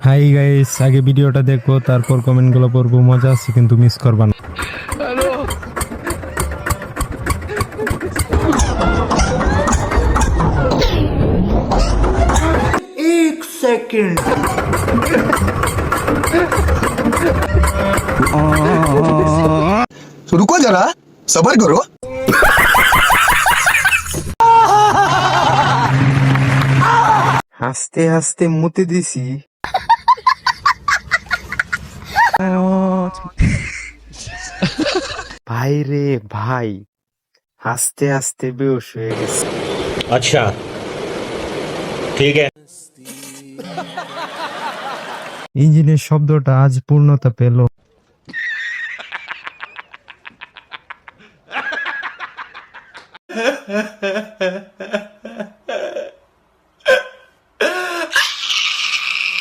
Hi guys, আগে ভিডিওটা দেখো তারপর কমেন্টগুলো পড়বো। মজা আছে কিন্তু মিস করবা না। एक सेकंड। रुको जरा सबर करो। হাসতে হাসতে মুতে দিছি। ভাই রে ভাই, হাসতে হাসতে বেহুশ হয়ে গেছে। अच्छा ठीक है। ইঞ্জিনের শব্দটা আজ পূর্ণতা পেল।